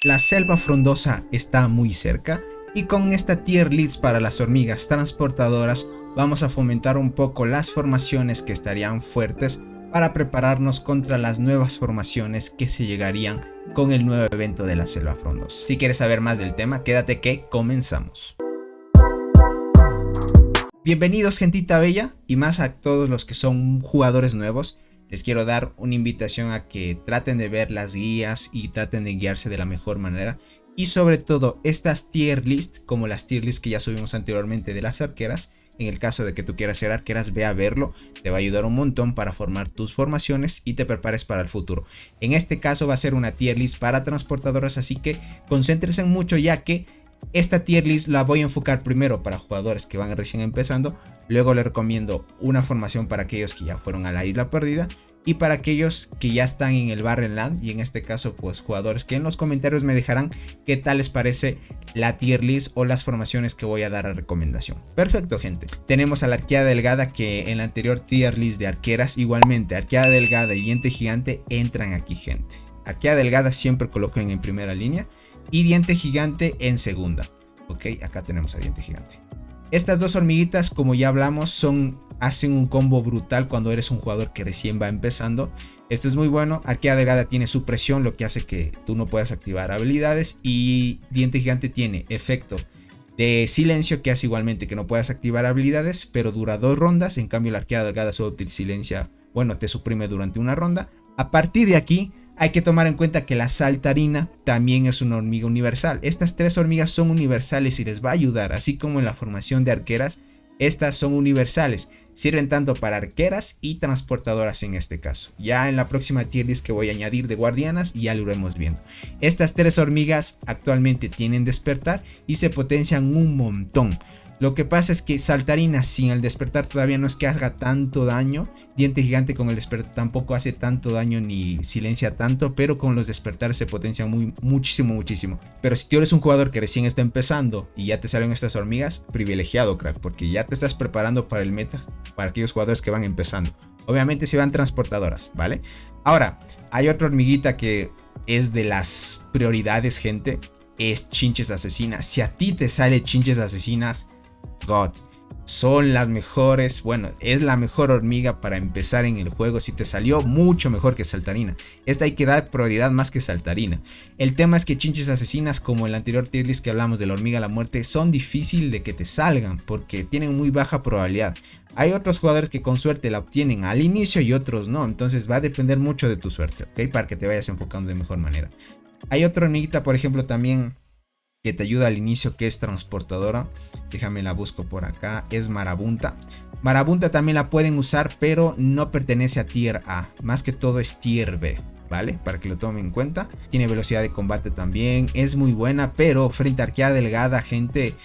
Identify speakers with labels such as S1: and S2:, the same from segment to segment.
S1: La selva frondosa está muy cerca y con esta tier list para las hormigas transportadoras vamos a fomentar un poco las formaciones que estarían fuertes para prepararnos contra las nuevas formaciones que se llegarían con el nuevo evento de la selva frondosa. Si quieres saber más del tema, quédate que comenzamos. Bienvenidos gentita bella y más a todos los que son jugadores nuevos. Les quiero dar una invitación a que traten de ver las guías y traten de guiarse de la mejor manera. Y sobre todo estas tier list, como las tier list que ya subimos anteriormente de las arqueras. En el caso de que tú quieras ser arqueras, ve a verlo. Te va a ayudar un montón para formar tus formaciones y te prepares para el futuro. En este caso va a ser una tier list para transportadoras, así que concéntrense mucho ya que esta tier list la voy a enfocar primero para jugadores que van recién empezando. Luego les recomiendo una formación para aquellos que ya fueron a la isla perdida. Y para aquellos que ya están en el Barrenland. Y en este caso pues jugadores que en los comentarios me dejarán qué tal les parece la tier list o las formaciones que voy a dar a recomendación. Perfecto gente. Tenemos a la arqueada delgada que en la anterior tier list de arqueras igualmente arqueada delgada y diente gigante entran aquí gente. Arqueada delgada siempre coloquen en primera línea. Y diente gigante en segunda. Ok, acá tenemos a diente gigante. Estas dos hormiguitas, como ya hablamos, hacen un combo brutal cuando eres un jugador que recién va empezando. Esto es muy bueno. Arqueada delgada tiene supresión, lo que hace que tú no puedas activar habilidades. Y diente gigante tiene efecto de silencio, que hace igualmente que no puedas activar habilidades, pero dura 2 rondas. En cambio la arqueada delgada solo te silencia, bueno, te suprime durante una ronda. A partir de aquí hay que tomar en cuenta que la saltarina también es una hormiga universal. Estas 3 hormigas son universales y les va a ayudar, así como en la formación de arqueras. Estas son universales, sirven tanto para arqueras y transportadoras en este caso. Ya en la próxima tier list que voy a añadir de guardianas ya lo iremos viendo. Estas 3 hormigas actualmente tienen despertar y se potencian un montón. Lo que pasa es que saltarina sin el despertar todavía no es que haga tanto daño. Diente gigante con el despertar tampoco hace tanto daño ni silencia tanto, pero con los despertares se potencian muchísimo. Pero si tú eres un jugador que recién está empezando y ya te salen estas hormigas, privilegiado crack, porque ya te estás preparando para el meta, para aquellos jugadores que van empezando. Obviamente se van transportadoras, ¿vale? Ahora, hay otra hormiguita que es de las prioridades gente, es chinches asesinas. Si a ti te sale chinches asesinas, God, son las mejores. Bueno, es la mejor hormiga para empezar en el juego. Si te salió, mucho mejor que saltarina. Esta hay que dar prioridad más que saltarina. El tema es que chinches asesinas, como en el anterior tier list que hablamos de la hormiga a la muerte, son difíciles de que te salgan porque tienen muy baja probabilidad. Hay otros jugadores que con suerte la obtienen al inicio y otros no. Entonces va a depender mucho de tu suerte, ¿ok? Para que te vayas enfocando de mejor manera. Hay otra hormiguita, por ejemplo, también que te ayuda al inicio, que es transportadora. Déjame la busco por acá. Es marabunta. Marabunta también la pueden usar, pero no pertenece a tier A. Más que todo es tier B, ¿vale? Para que lo tomen en cuenta. Tiene velocidad de combate también. Es muy buena, pero frente a arqueada delgada, gente,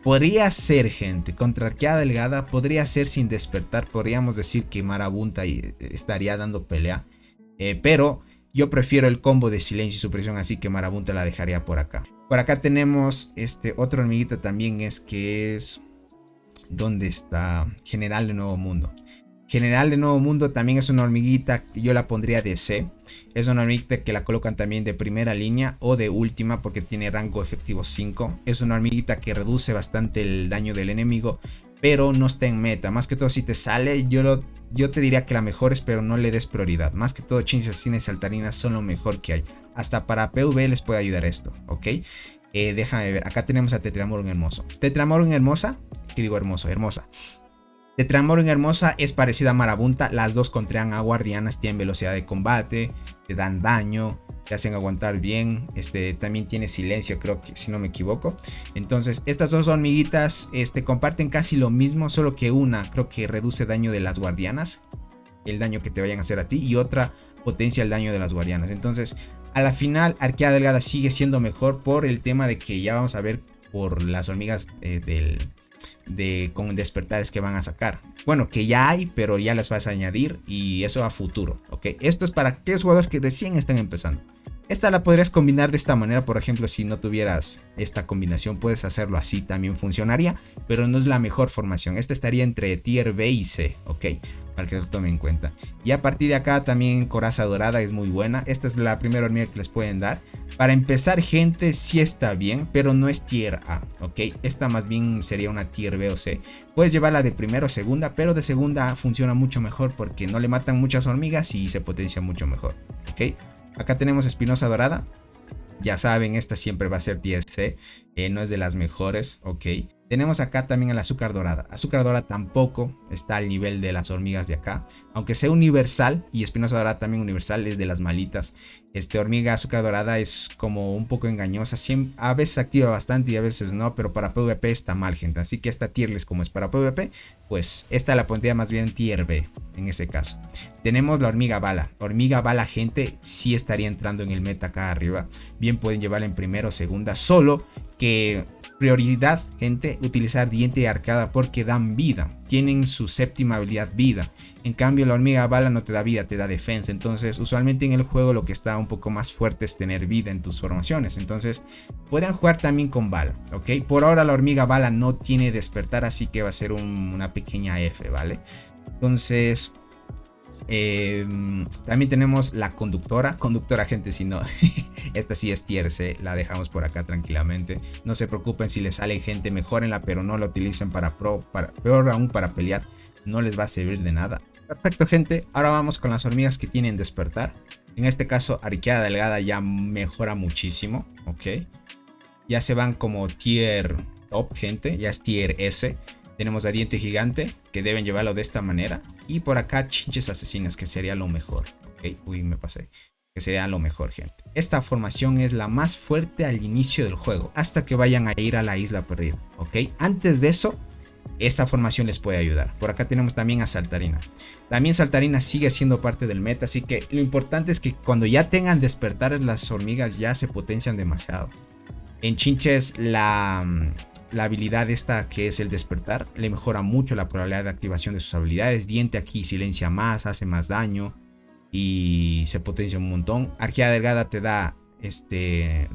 S1: podría ser, gente, contra arqueada delgada, podría ser sin despertar. Podríamos decir que marabunta estaría dando pelea. Pero yo prefiero el combo de silencio y supresión, así que marabunta la dejaría por acá. Por acá tenemos otra hormiguita también, ¿dónde está? General de Nuevo Mundo. General de Nuevo Mundo también es una hormiguita que yo la pondría de C. Es una hormiguita que la colocan también de primera línea o de última porque tiene rango efectivo 5. Es una hormiguita que reduce bastante el daño del enemigo, pero no está en meta. Más que todo si te sale, yo te diría que la mejores, pero no le des prioridad. Más que todo chinches asesinas y saltarinas son lo mejor que hay. Hasta para PvE les puede ayudar esto, ¿ok? Déjame ver, acá tenemos a Tetramoron hermoso. Tetramoron hermosa, ¿qué digo hermoso? Hermosa. Tetramoron hermosa es parecida a marabunta. Las dos contraan a guardianas, tienen velocidad de combate, te dan daño, te hacen aguantar bien. También tiene silencio, creo que, si no me equivoco. Entonces estas dos hormiguitas comparten casi lo mismo, solo que una creo que reduce daño de las guardianas, el daño que te vayan a hacer a ti, y otra potencia el daño de las guardianas. Entonces a la final arqueada delgada sigue siendo mejor por el tema de que ya vamos a ver por las hormigas con despertares que van a sacar. Bueno, que ya hay, pero ya las vas a añadir y eso a futuro, ¿ok? Esto es para aquellos jugadores que recién están empezando. Esta la podrías combinar de esta manera, por ejemplo, si no tuvieras esta combinación puedes hacerlo así, también funcionaría, pero no es la mejor formación. Esta estaría entre tier B y C, ¿ok? para que lo tomen en cuenta. Y a partir de acá también coraza dorada es muy buena. Esta es la primera hormiga que les pueden dar. Para empezar, gente, sí está bien, pero no es tier A, ¿ok? Esta más bien sería una tier B o C. Puedes llevarla de primera o segunda, pero de segunda funciona mucho mejor porque no le matan muchas hormigas y se potencia mucho mejor, ¿ok? Acá tenemos espinosa dorada. Ya saben, esta siempre va a ser tier C, no es de las mejores, ok. Tenemos acá también el azúcar dorada. Azúcar dorada tampoco está al nivel de las hormigas de acá. Aunque sea universal, y espinosa dorada también universal, es de las malitas. Hormiga azúcar dorada es como un poco engañosa. A veces activa bastante y a veces no, pero para PvP está mal, gente. Así que esta tier list, como es para PvP, pues esta la pondría más bien tier B en ese caso. Tenemos la hormiga bala. Hormiga bala, gente, sí estaría entrando en el meta acá arriba. Bien pueden llevarla en primera o segunda, solo que prioridad, gente, utilizar diente y arcada porque dan vida. Tienen su séptima habilidad, vida. En cambio, la hormiga bala no te da vida, te da defensa. Entonces, usualmente en el juego lo que está un poco más fuerte es tener vida en tus formaciones. Entonces, podrían jugar también con bala, ¿ok? Por ahora la hormiga bala no tiene despertar, así que va a ser una pequeña F, ¿vale? Entonces... también tenemos la conductora, gente, si no, esta sí es tier C, la dejamos por acá tranquilamente. No se preocupen si les sale gente, mejórenla, pero no la utilicen peor aún para pelear, no les va a servir de nada. Perfecto, gente, ahora vamos con las hormigas que tienen despertar. En este caso, arqueada delgada ya mejora muchísimo, ok. Ya se van como tier top, gente, ya es tier S. Tenemos a diente gigante, que deben llevarlo de esta manera. Y por acá chinches asesinas, que sería lo mejor. Ok, uy, me pasé. Que sería lo mejor, gente. Esta formación es la más fuerte al inicio del juego, hasta que vayan a ir a la isla perdida. Ok, antes de eso, esta formación les puede ayudar. Por acá tenemos también a Saltarina. También Saltarina sigue siendo parte del meta, así que lo importante es que cuando ya tengan despertares, las hormigas ya se potencian demasiado. En chinches la habilidad esta que es el despertar le mejora mucho la probabilidad de activación de sus habilidades. Diente aquí silencia más, hace más daño y se potencia un montón. Arqueada delgada te da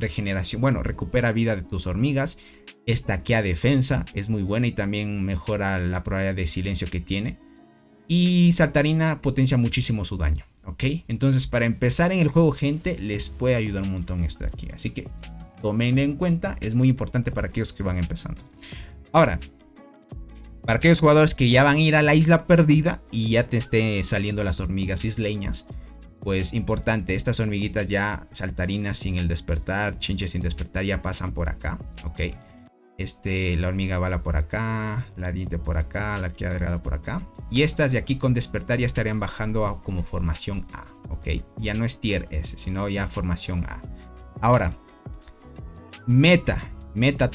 S1: regeneración, bueno, recupera vida de tus hormigas. Estaquea defensa, es muy buena y también mejora la probabilidad de silencio que tiene. Y Saltarina potencia muchísimo su daño, ok. Entonces, para empezar en el juego, gente, les puede ayudar un montón esto de aquí, así que tomen en cuenta, es muy importante para aquellos que van empezando. Ahora, para aquellos jugadores que ya van a ir a la isla perdida y ya te esté saliendo las hormigas isleñas, pues importante, estas hormiguitas ya saltarinas sin el despertar, chinches sin despertar, ya pasan por acá, ok. La hormiga bala por acá, la diente por acá, la arqueada delgada por acá. Y estas de aquí con despertar ya estarían bajando a como formación A, ok. Ya no es tier S, sino ya formación A. Ahora, meta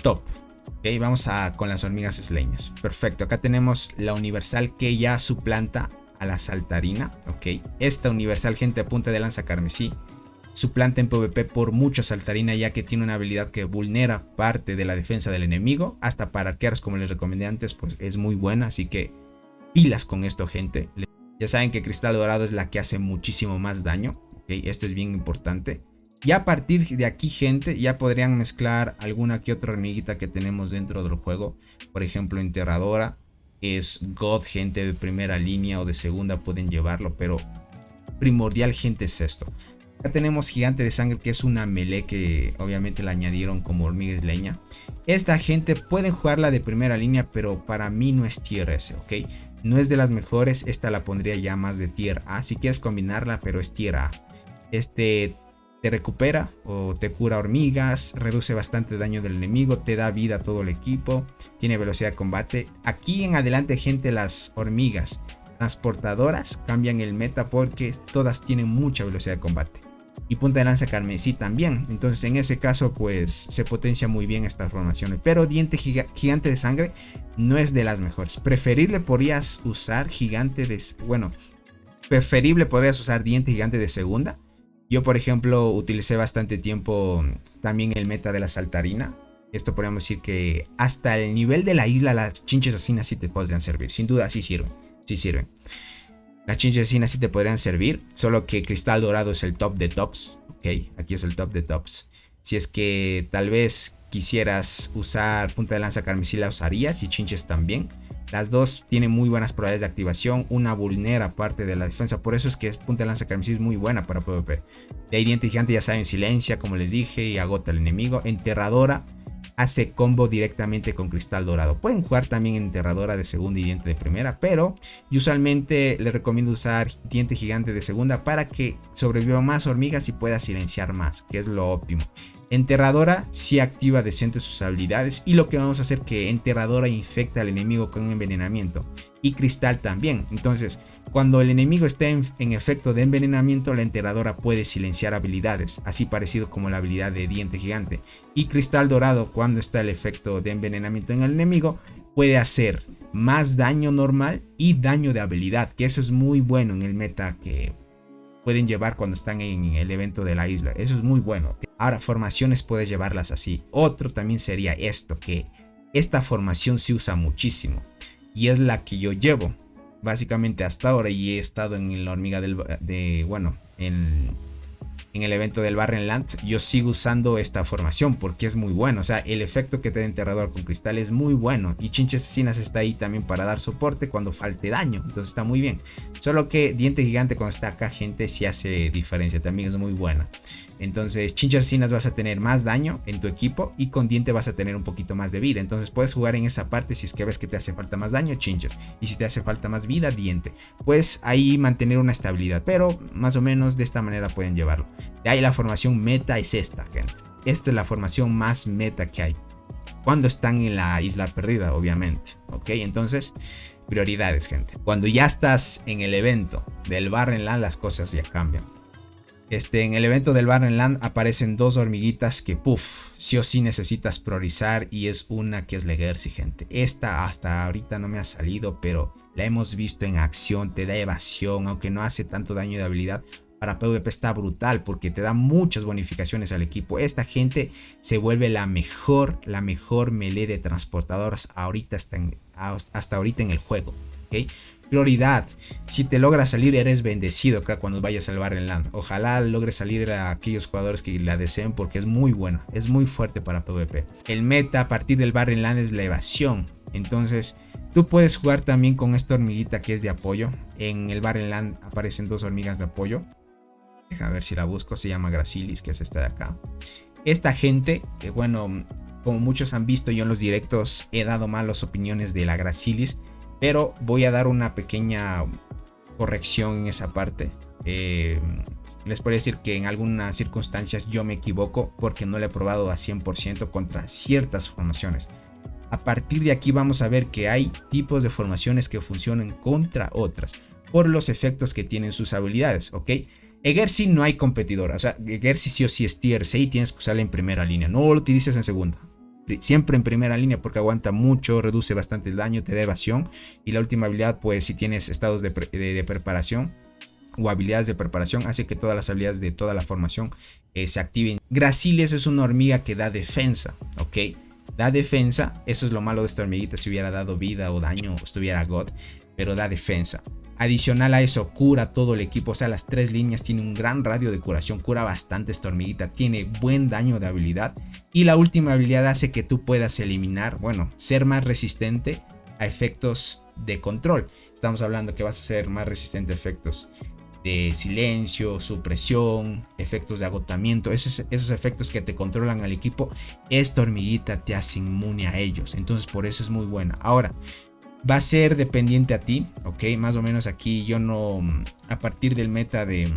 S1: top. Ok, vamos con las hormigas isleñas. Perfecto, acá tenemos la universal que ya suplanta a la saltarina. Ok, esta universal, gente, a punta de lanza carmesí, suplanta en PvP por mucho saltarina, ya que tiene una habilidad que vulnera parte de la defensa del enemigo. Hasta para arqueros, como les recomendé antes, pues es muy buena. Así que pilas con esto, gente. Ya saben que cristal dorado es la que hace muchísimo más daño. Ok, esto es bien importante. Y a partir de aquí, gente, ya podrían mezclar alguna que otra hormiguita que tenemos dentro del juego. Por ejemplo, enterradora. Es God, gente, de primera línea o de segunda pueden llevarlo. Pero primordial, gente, es esto. Acá tenemos gigante de sangre, que es una melee que obviamente la añadieron como hormiga isleña. Esta, gente, pueden jugarla de primera línea, pero para mí no es tier S, ¿ok? No es de las mejores, esta la pondría ya más de tier A. Si quieres combinarla, pero es tier A. Te recupera o te cura hormigas, reduce bastante daño del enemigo, te da vida a todo el equipo, tiene velocidad de combate. Aquí en adelante, gente, las hormigas transportadoras cambian el meta porque todas tienen mucha velocidad de combate. Y punta de lanza carmesí también. Entonces en ese caso pues se potencia muy bien estas formaciones. Pero diente gigante de sangre no es de las mejores. Preferible podrías usar diente gigante de segunda. Yo, por ejemplo, utilicé bastante tiempo también el meta de la saltarina. Esto podríamos decir que hasta el nivel de la isla las chinches asesinas sí te podrían servir. Sin duda sí sirven. Sí sirven. Las chinches asesinas sí te podrían servir. Solo que cristal dorado es el top de tops. Ok, aquí es el top de tops. Si es que tal vez quisieras usar punta de lanza carmesí, la usarías. Y chinches también. Las dos tienen muy buenas probabilidades de activación, una vulnera parte de la defensa, por eso es que punta de lanza carmesí es muy buena para PvP. De ahí diente gigante ya saben, silencia como les dije y agota al enemigo. Enterradora hace combo directamente con cristal dorado. Pueden jugar también enterradora de segunda y diente de primera, pero yo usualmente les recomiendo usar diente gigante de segunda para que sobrevivan más hormigas y pueda silenciar más, que es lo óptimo. Enterradora sí activa decente sus habilidades y lo que vamos a hacer que enterradora infecta al enemigo con envenenamiento y cristal también. Entonces cuando el enemigo esté en efecto de envenenamiento, la enterradora puede silenciar habilidades, así parecido como la habilidad de diente gigante. Y cristal dorado, cuando está el efecto de envenenamiento en el enemigo, puede hacer más daño normal y daño de habilidad, que eso es muy bueno en el meta que pueden llevar cuando están en el evento de la isla. Eso es muy bueno. Ahora, formaciones puedes llevarlas así. Otro también sería esto, que esta formación se usa muchísimo y es la que yo llevo básicamente hasta ahora, y he estado en la hormiga en el evento del Barrenland. Yo sigo usando esta formación porque es muy bueno. O sea, el efecto que te da enterrador con cristal es muy bueno. Y Chinche Asesinas está ahí también para dar soporte cuando falte daño. Entonces está muy bien. Solo que diente gigante cuando está acá, gente, sí hace diferencia. También es muy buena. Entonces Chinche Asesinas vas a tener más daño en tu equipo y con diente vas a tener un poquito más de vida. Entonces puedes jugar en esa parte si es que ves que te hace falta más daño, Chinches. Y si te hace falta más vida, diente. Puedes ahí mantener una estabilidad, pero más o menos de esta manera pueden llevarlo. De ahí la formación meta es esta, gente. Esta es la formación más meta que hay cuando están en la isla perdida, obviamente. Ok, entonces prioridades, gente. Cuando ya estás en el evento del Barrenland, las cosas ya cambian. En el evento del Barrenland aparecen dos hormiguitas que sí o sí necesitas priorizar, y es una que es Legercy, gente. Esta hasta ahorita no me ha salido, pero la hemos visto en acción, te da evasión, aunque no hace tanto daño de habilidad. Para PvP está brutal porque te da muchas bonificaciones al equipo. Esta gente se vuelve la mejor melee de transportadoras hasta ahorita en el juego. ¿Okay? Prioridad, si te logra salir eres bendecido, crack, cuando vayas al Barrenland. Ojalá logres salir a aquellos jugadores que la deseen porque es muy buena, es muy fuerte para PvP. El meta a partir del Barrenland es la evasión, entonces tú puedes jugar también con esta hormiguita que es de apoyo. En el Barrenland aparecen dos hormigas de apoyo. Deja ver si la busco, se llama Gracilis, que es esta de acá. Esta gente, bueno, como muchos han visto, yo en los directos he dado malas opiniones de la Gracilis, pero voy a dar una pequeña corrección en esa parte. Les puedo decir que en algunas circunstancias yo me equivoco porque no la he probado a 100% contra ciertas formaciones. A partir de aquí vamos a ver que hay tipos de formaciones que funcionan contra otras por los efectos que tienen sus habilidades, ¿ok? Egercy no hay competidora, o sea, Egercy sí o sí es tier 6, tienes que usarla en primera línea, no lo utilices en segunda. Siempre en primera línea porque aguanta mucho, reduce bastante el daño, te da evasión. Y la última habilidad, pues si tienes estados de preparación o habilidades de preparación, hace que todas las habilidades de toda la formación se activen. Gracilis es una hormiga que da defensa, ¿ok? Da defensa, eso es lo malo de esta hormiguita. Si hubiera dado vida o daño, estuviera God, pero da defensa. Adicional a eso, cura todo el equipo, o sea, las tres líneas tienen un gran radio de curación, cura bastante esta hormiguita, tiene buen daño de habilidad. Y la última habilidad hace que tú puedas eliminar, bueno, ser más resistente a efectos de control. Estamos hablando que vas a ser más resistente a efectos de silencio, supresión, efectos de agotamiento, esos efectos que te controlan al equipo. Esta hormiguita te hace inmune a ellos, entonces por eso es muy buena. Ahora, va a ser dependiente a ti, ok, más o menos aquí yo no, a partir del meta de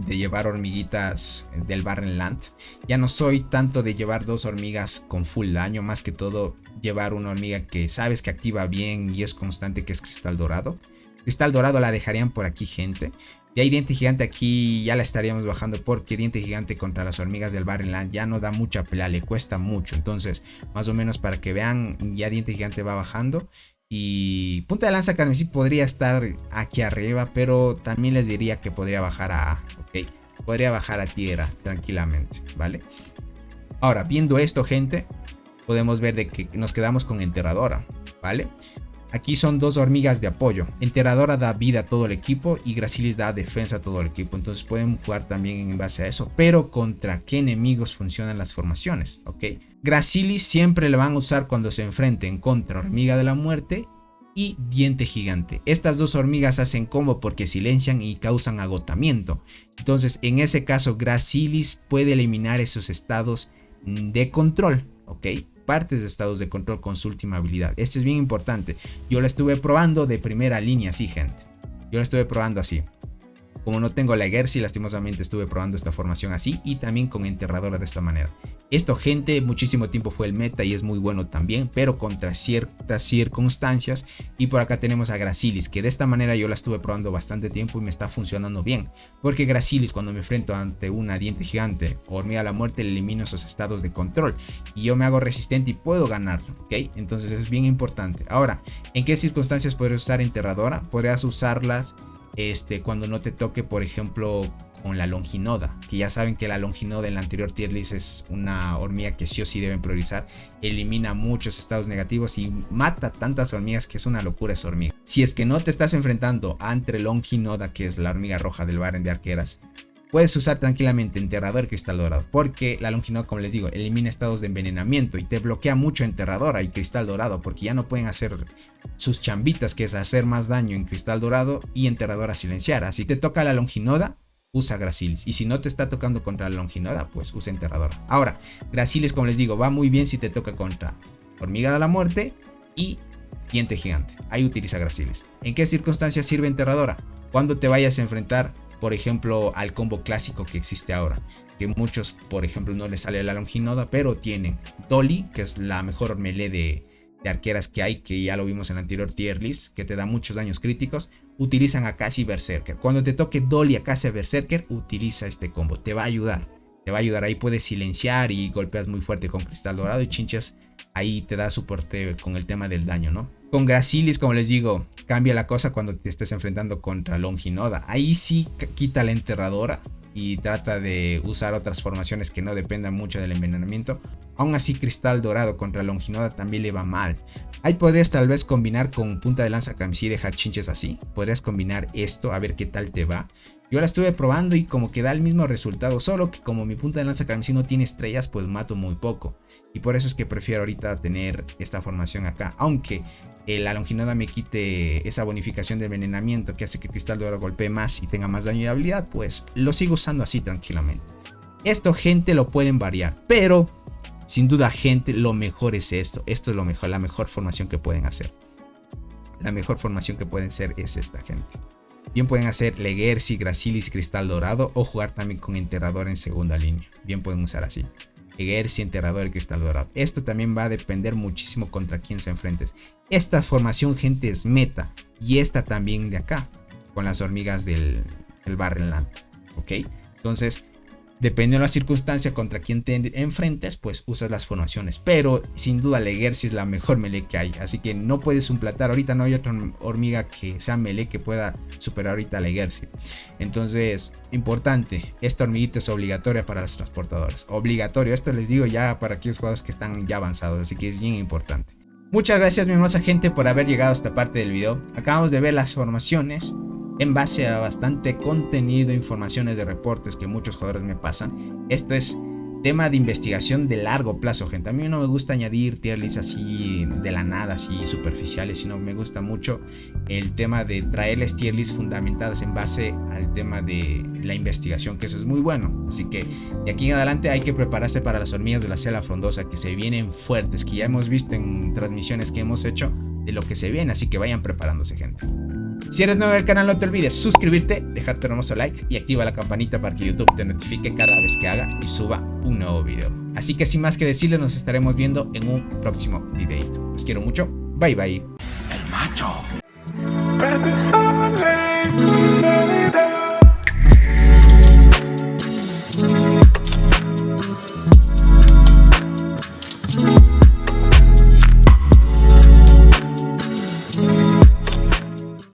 S1: llevar hormiguitas del Barrenland, ya no soy tanto de llevar dos hormigas con full daño, más que todo llevar una hormiga que sabes que activa bien y es constante, que es Cristal Dorado. Cristal Dorado la dejarían por aquí, gente. Y ahí Diente Gigante aquí ya la estaríamos bajando porque Diente Gigante contra las hormigas del Barrenland ya no da mucha pelea, le cuesta mucho. Entonces, más o menos para que vean, ya Diente Gigante va bajando. Y Punta de Lanza Carmesí podría estar aquí arriba, pero también les diría que podría bajar a A, ¿ok? Podría bajar a tierra tranquilamente, ¿vale? Ahora, viendo esto, gente, podemos ver de que nos quedamos con Enterradora, ¿vale? Aquí son dos hormigas de apoyo. Enterradora da vida a todo el equipo y Gracilis da defensa a todo el equipo. Entonces pueden jugar también en base a eso. Pero contra qué enemigos funcionan las formaciones, ¿ok? Gracilis siempre le van a usar cuando se enfrenten contra Hormiga de la Muerte y diente gigante. Estas dos hormigas hacen combo porque silencian y causan agotamiento. Entonces en ese caso Gracilis puede eliminar esos estados de control, ¿ok? Partes de estados de control con su última habilidad. Esto es bien importante. Yo la estuve probando de primera línea así, gente. Yo la estuve probando así. Como no tengo la Gersi, lastimosamente estuve probando esta formación así y también con enterradora de esta manera. Esto, gente, muchísimo tiempo fue el meta y es muy bueno también, pero contra ciertas circunstancias. Y por acá tenemos a Gracilis, que de esta manera yo la estuve probando bastante tiempo y me está funcionando bien. Porque Gracilis, cuando me enfrento ante una diente gigante o hormiga a la muerte, le elimino esos estados de control. Y yo me hago resistente y puedo ganar, ¿ok? Entonces es bien importante. Ahora, ¿en qué circunstancias podrías usar enterradora? Podrías usarlas cuando no te toque, por ejemplo, con la Longinoda, que ya saben que la Longinoda en la anterior tier list es una hormiga que sí o sí deben priorizar. Elimina muchos estados negativos y mata tantas hormigas que es una locura esa hormiga. Si es que no te estás enfrentando ante Longinoda, que es la hormiga roja del Baren de arqueras, puedes usar tranquilamente enterrador y cristal dorado, porque la Longinoda, como les digo, elimina estados de envenenamiento y te bloquea mucho enterradora y cristal dorado, porque ya no pueden hacer sus chambitas, que es hacer más daño en cristal dorado y enterradora silenciar. Así que te toca la Longinoda, usa Gracilis, y si no te está tocando contra la Longinoda, pues usa enterradora. Ahora, Gracilis, como les digo, va muy bien si te toca contra hormiga de la muerte y diente gigante. Ahí utiliza Gracilis. ¿En qué circunstancias sirve enterradora? Cuando te vayas a enfrentar, por ejemplo, al combo clásico que existe ahora, que muchos, por ejemplo, no les sale la Longinoda, pero tienen Dolly, que es la mejor melee de arqueras que hay, que ya lo vimos en la anterior tier list, que te da muchos daños críticos. Utilizan a Casi Berserker. Cuando te toque Dolly a Casi Berserker, utiliza este combo, te va a ayudar. Te va a ayudar, ahí puedes silenciar y golpeas muy fuerte con cristal dorado y chinchas, ahí te da soporte con el tema del daño, ¿no? Con Gracilis, como les digo, cambia la cosa cuando te estés enfrentando contra Longinoda. Ahí sí quita la enterradora y trata de usar otras formaciones que no dependan mucho del envenenamiento. Aún así, cristal dorado contra Longinoda también le va mal. Ahí podrías tal vez combinar con punta de lanza Kamisí y dejar chinches así. Podrías combinar esto a ver qué tal te va. Yo la estuve probando y como que da el mismo resultado, solo que como mi punta de lanza Kamisí no tiene estrellas, pues mato muy poco. Y por eso es que prefiero ahorita tener esta formación acá. Aunque la Longinoda me quite esa bonificación de envenenamiento que hace que cristal dorado golpee más y tenga más daño de habilidad, pues lo sigo usando así tranquilamente. Esto, gente, lo pueden variar, pero sin duda, gente, lo mejor es esto. Esto es lo mejor, la mejor formación que pueden hacer. La mejor formación que pueden hacer es esta, gente. Bien pueden hacer Legersi, Gracilis, cristal dorado o jugar también con enterrador en segunda línea. Bien pueden usar así. Legersi, enterrador y cristal dorado. Esto también va a depender muchísimo contra quién se enfrentes. Esta formación, gente, es meta. Y esta también de acá, con las hormigas del Barrenland. ¿Ok? Entonces, dependiendo de la circunstancia contra quien te enfrentes, pues usas las formaciones. Pero sin duda Legersi es la mejor melee que hay. Así que no puedes suplantar. Ahorita no hay otra hormiga que sea melee que pueda superar ahorita a Legersi. Entonces, importante. Esta hormiguita es obligatoria para los transportadores. Obligatorio. Esto les digo ya para aquellos jugadores que están ya avanzados. Así que es bien importante. Muchas gracias, mi hermosa gente, por haber llegado a esta parte del video. Acabamos de ver las formaciones en base a bastante contenido, informaciones de reportes que muchos jugadores me pasan. Esto es tema de investigación de largo plazo, gente. A mí no me gusta añadir tier lists así de la nada, así superficiales, sino me gusta mucho el tema de traerles tier lists fundamentadas en base al tema de la investigación, que eso es muy bueno. Así que de aquí en adelante hay que prepararse para las hormigas de la selva frondosa, que se vienen fuertes, que ya hemos visto en transmisiones que hemos hecho de lo que se viene, así que vayan preparándose, gente. Si eres nuevo en el canal, no te olvides suscribirte, dejarte un hermoso like y activa la campanita para que YouTube te notifique cada vez que haga y suba un nuevo video. Así que sin más que decirles, nos estaremos viendo en un próximo videito. Los quiero mucho, bye bye.
S2: El macho.